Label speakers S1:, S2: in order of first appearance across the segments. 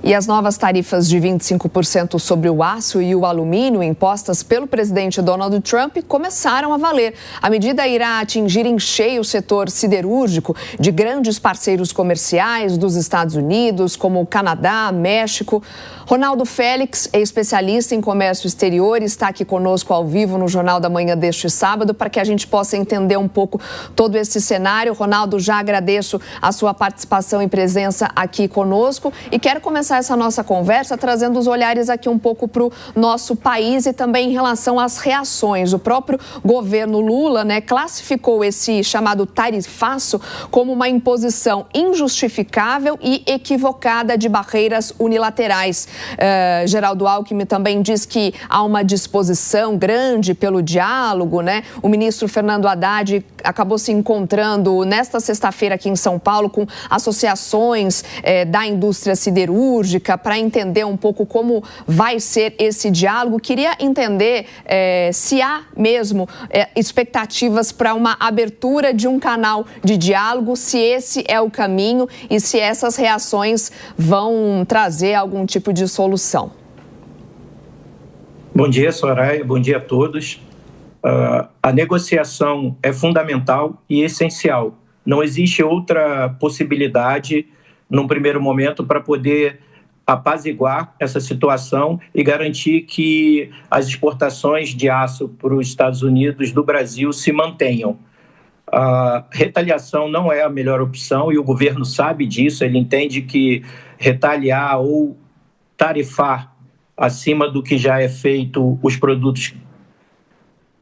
S1: E as novas tarifas de 25% sobre o aço e o alumínio impostas pelo presidente Donald Trump começaram a valer. A medida irá atingir em cheio o setor siderúrgico de grandes parceiros comerciais dos Estados Unidos, como o Canadá, México. Ronaldo Félix é especialista em comércio exterior e está aqui conosco ao vivo no Jornal da Manhã deste sábado para que a gente possa entender um pouco todo esse cenário. Ronaldo, já agradeço a sua participação e presença aqui conosco e quero começar essa nossa conversa trazendo os olhares aqui um pouco para o nosso país e também em relação às reações. O próprio governo Lula, classificou esse chamado tarifaço como uma imposição injustificável e equivocada de barreiras unilaterais. Geraldo Alckmin também diz que há uma disposição grande pelo diálogo, O ministro Fernando Haddad acabou se encontrando nesta sexta-feira aqui em São Paulo com associações da indústria siderúrgica para entender um pouco como vai ser esse diálogo. Queria entender se há mesmo expectativas para uma abertura de um canal de diálogo, se esse é o caminho e se essas reações vão trazer algum tipo de solução.
S2: Bom dia, Soraya. Bom dia a todos. A negociação é fundamental e essencial. Não existe outra possibilidade, num primeiro momento, para poder apaziguar essa situação e garantir que as exportações de aço para os Estados Unidos do Brasil se mantenham. A retaliação não é a melhor opção e o governo sabe disso. Ele entende que retaliar ou tarifar acima do que já é feito os produtos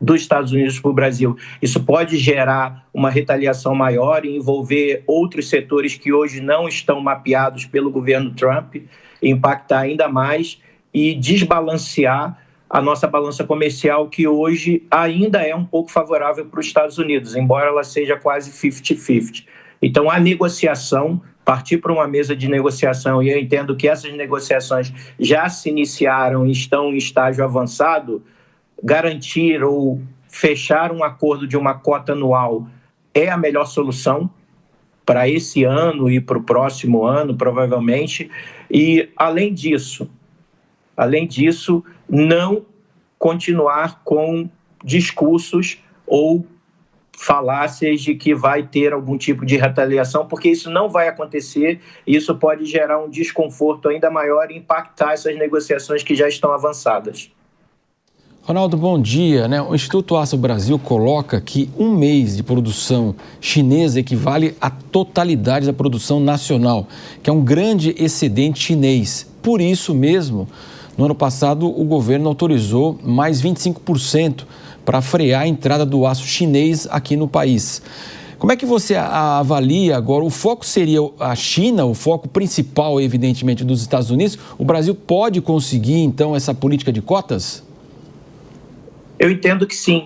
S2: dos Estados Unidos para o Brasil, isso pode gerar uma retaliação maior e envolver outros setores que hoje não estão mapeados pelo governo Trump, impactar ainda mais e desbalancear a nossa balança comercial, que hoje ainda é um pouco favorável para os Estados Unidos, embora ela seja quase 50-50. Então, a negociação, partir para uma mesa de negociação, e eu entendo que essas negociações já se iniciaram e estão em estágio avançado, garantir ou fechar um acordo de uma cota anual é a melhor solução para esse ano e para o próximo ano, provavelmente. E, além disso, não continuar com discursos ou falácias de que vai ter algum tipo de retaliação, porque isso não vai acontecer e isso pode gerar um desconforto ainda maior e impactar essas negociações que já estão avançadas.
S3: Ronaldo, bom dia. O Instituto Aço Brasil coloca que um mês de produção chinesa equivale à totalidade da produção nacional, que é um grande excedente chinês. Por isso mesmo, no ano passado, o governo autorizou mais 25% para frear a entrada do aço chinês aqui no país. Como é que você avalia agora? O foco seria a China, o foco principal, evidentemente, dos Estados Unidos. O Brasil pode conseguir, então, essa política de cotas?
S2: Eu entendo que sim.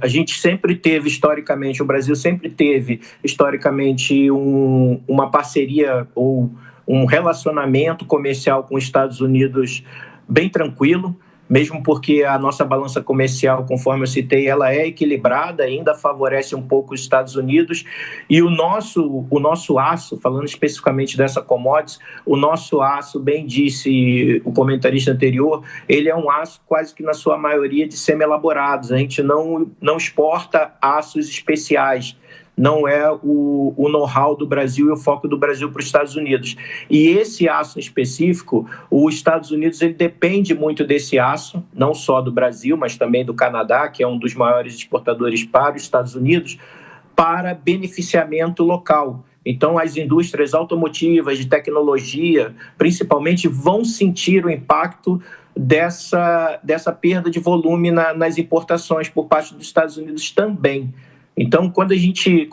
S2: A gente sempre teve, historicamente, o Brasil sempre teve, historicamente, uma parceria ou um relacionamento comercial com os Estados Unidos bem tranquilo, mesmo porque a nossa balança comercial, conforme eu citei, ela é equilibrada, ainda favorece um pouco os Estados Unidos. E o nosso aço, falando especificamente dessa commodity, o nosso aço, bem disse o comentarista anterior, ele é um aço quase que na sua maioria de semi-elaborados. A gente não exporta aços especiais. Não é o know-how do Brasil e o foco do Brasil para os Estados Unidos. E esse aço específico, os Estados Unidos ele depende muito desse aço, não só do Brasil, mas também do Canadá, que é um dos maiores exportadores para os Estados Unidos, para beneficiamento local. Então, as indústrias automotivas, de tecnologia, principalmente, vão sentir o impacto dessa perda de volume nas importações por parte dos Estados Unidos também. Então, quando a gente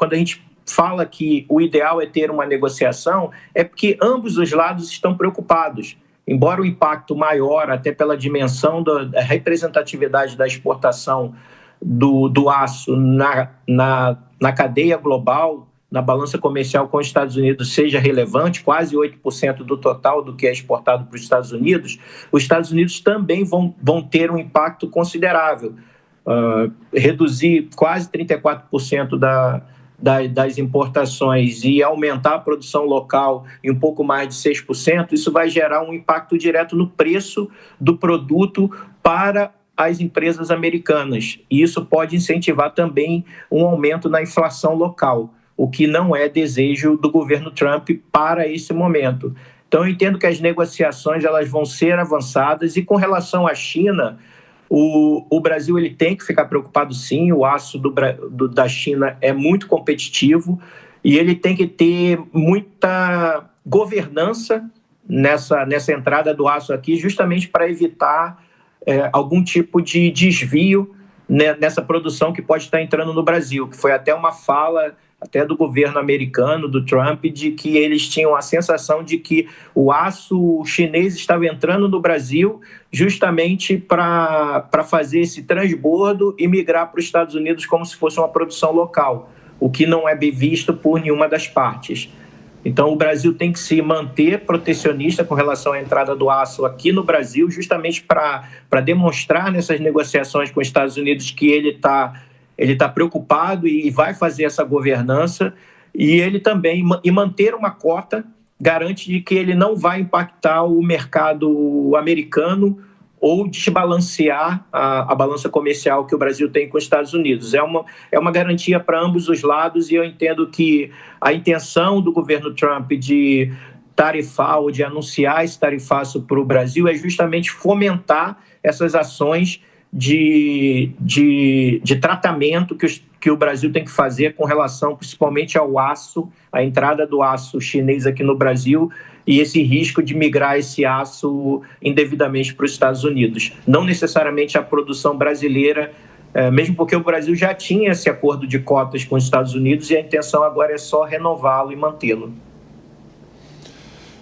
S2: fala que o ideal é ter uma negociação, é porque ambos os lados estão preocupados. Embora o impacto maior, até pela dimensão da representatividade da exportação do aço na cadeia global, na balança comercial com os Estados Unidos seja relevante, quase 8% do total do que é exportado para os Estados Unidos também vão ter um impacto considerável. Reduzir quase 34% das importações e aumentar a produção local em um pouco mais de 6%, isso vai gerar um impacto direto no preço do produto para as empresas americanas. E isso pode incentivar também um aumento na inflação local, o que não é desejo do governo Trump para esse momento. Então, eu entendo que as negociações elas vão ser avançadas, e com relação à China, o Brasil ele tem que ficar preocupado sim. O aço da China é muito competitivo e ele tem que ter muita governança nessa entrada do aço aqui, justamente para evitar algum tipo de desvio nessa produção que pode estar entrando no Brasil, que foi até uma fala até do governo americano, do Trump, de que eles tinham a sensação de que o aço chinês estava entrando no Brasil justamente para fazer esse transbordo e migrar para os Estados Unidos como se fosse uma produção local, o que não é bem visto por nenhuma das partes. Então, o Brasil tem que se manter protecionista com relação à entrada do aço aqui no Brasil, justamente para demonstrar nessas negociações com os Estados Unidos que ele está preocupado e vai fazer essa governança, e ele também manter uma cota garante de que ele não vai impactar o mercado americano ou desbalancear a balança comercial que o Brasil tem com os Estados Unidos. É uma garantia para ambos os lados, e eu entendo que a intenção do governo Trump de tarifar ou de anunciar esse tarifaço para o Brasil é justamente fomentar essas ações de tratamento que o Brasil tem que fazer com relação principalmente ao aço, a entrada do aço chinês aqui no Brasil e esse risco de migrar esse aço indevidamente para os Estados Unidos. Não necessariamente a produção brasileira, mesmo porque o Brasil já tinha esse acordo de cotas com os Estados Unidos e a intenção agora é só renová-lo e mantê-lo.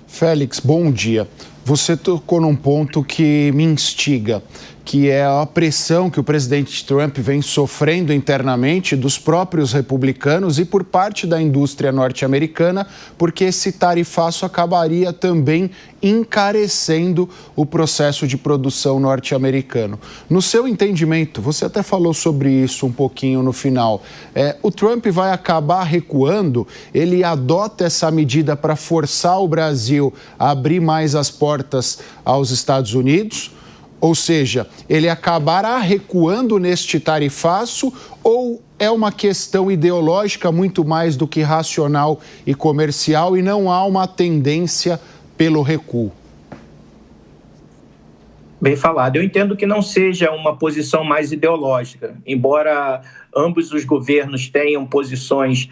S4: Félix, bom dia. Você tocou num ponto que me instiga, que é a pressão que o presidente Trump vem sofrendo internamente dos próprios republicanos e por parte da indústria norte-americana, porque esse tarifaço acabaria também encarecendo o processo de produção norte-americano. No seu entendimento, você até falou sobre isso um pouquinho no final, o Trump vai acabar recuando? Ele adota essa medida para forçar o Brasil a abrir mais as portas aos Estados Unidos? Ou seja, ele acabará recuando neste tarifaço, ou é uma questão ideológica muito mais do que racional e comercial e não há uma tendência pelo recuo?
S2: Bem falado. Eu entendo que não seja uma posição mais ideológica. Embora ambos os governos tenham posições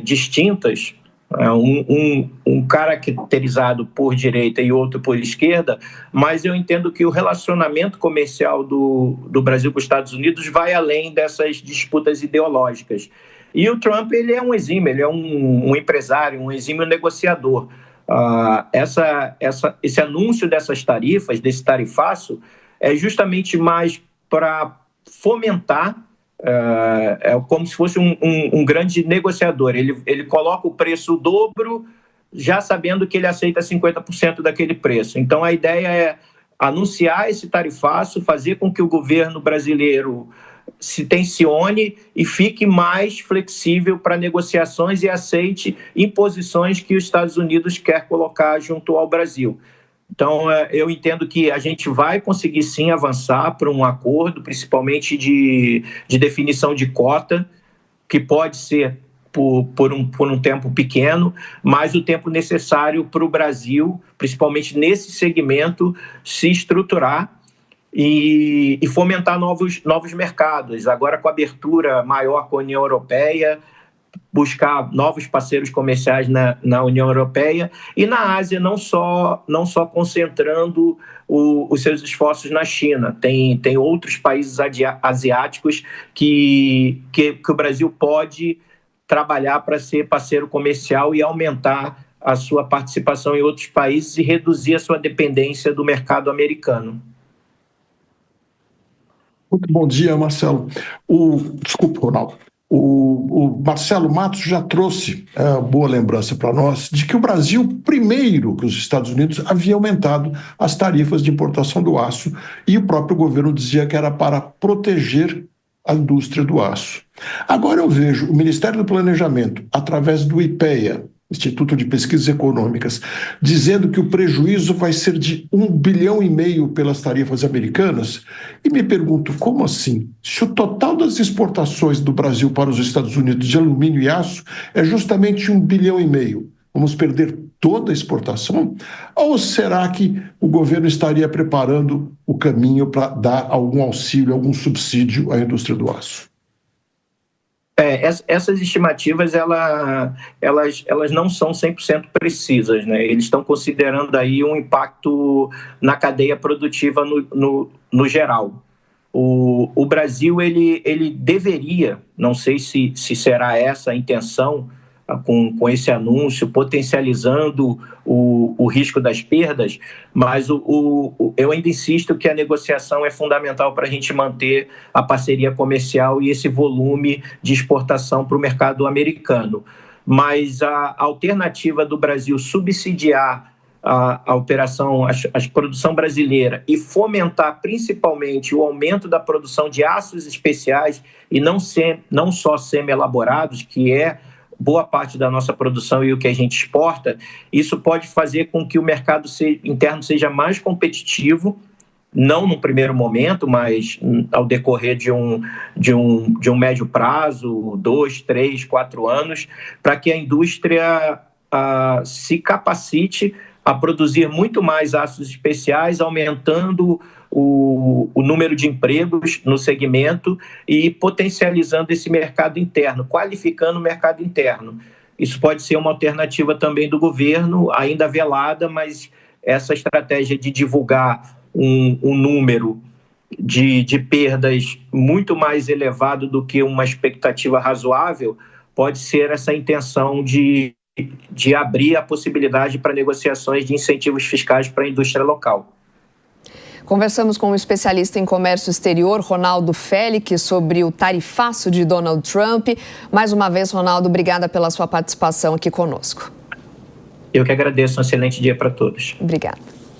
S2: distintas, um caracterizado por direita e outro por esquerda, mas eu entendo que o relacionamento comercial do Brasil com os Estados Unidos vai além dessas disputas ideológicas. E o Trump ele é um exímio, ele é um empresário, um exímio negociador. Esse anúncio dessas tarifas, desse tarifaço, é justamente mais para fomentar, como se fosse um grande negociador. Ele coloca o preço o dobro, já sabendo que ele aceita 50% daquele preço. Então, a ideia é anunciar esse tarifaço, fazer com que o governo brasileiro se tensione e fique mais flexível para negociações e aceite imposições que os Estados Unidos quer colocar junto ao Brasil. Então, eu entendo que a gente vai conseguir sim avançar para um acordo, principalmente de definição de cota, que pode ser por um tempo pequeno, mas o tempo necessário para o Brasil, principalmente nesse segmento, se estruturar e fomentar novos mercados. Agora, com a abertura maior com a União Europeia, buscar novos parceiros comerciais na União Europeia e na Ásia, não só concentrando os seus esforços na China. Tem outros países asiáticos que o Brasil pode trabalhar para ser parceiro comercial e aumentar a sua participação em outros países e reduzir a sua dependência do mercado americano.
S5: Muito bom dia, Marcelo. Desculpa, Ronaldo. O Marcelo Matos já trouxe boa lembrança para nós de que o Brasil, primeiro que os Estados Unidos, havia aumentado as tarifas de importação do aço e o próprio governo dizia que era para proteger a indústria do aço. Agora eu vejo o Ministério do Planejamento, através do IPEA, Instituto de Pesquisas Econômicas, dizendo que o prejuízo vai ser de 1,5 bilhão pelas tarifas americanas, e me pergunto, como assim? Se o total das exportações do Brasil para os Estados Unidos de alumínio e aço é justamente 1,5 bilhão, vamos perder toda a exportação? Ou será que o governo estaria preparando o caminho para dar algum auxílio, algum subsídio à indústria do aço?
S2: Essas estimativas elas não são 100% precisas, né? Eles estão considerando aí um impacto na cadeia produtiva no geral. O Brasil ele deveria, não sei se será essa a intenção, com esse anúncio, potencializando o risco das perdas, mas eu ainda insisto que a negociação é fundamental para a gente manter a parceria comercial e esse volume de exportação para o mercado americano. Mas a alternativa do Brasil subsidiar a operação, a produção brasileira e fomentar principalmente o aumento da produção de aços especiais e não só semi-elaborados, que é boa parte da nossa produção e o que a gente exporta, isso pode fazer com que o mercado interno seja mais competitivo, não no primeiro momento, mas ao decorrer de um médio prazo, 2, 3, 4 anos, para que a indústria se capacite a produzir muito mais aços especiais, aumentando o número de empregos no segmento e potencializando esse mercado interno, qualificando o mercado interno. Isso pode ser uma alternativa também do governo, ainda velada, mas essa estratégia de divulgar um número de perdas muito mais elevado do que uma expectativa razoável pode ser essa intenção de abrir a possibilidade para negociações de incentivos fiscais para a indústria local.
S1: Conversamos com o especialista em comércio exterior, Ronaldo Félix, sobre o tarifaço de Donald Trump. Mais uma vez, Ronaldo, obrigada pela sua participação aqui conosco.
S2: Eu que agradeço. Um excelente dia para todos.
S1: Obrigada.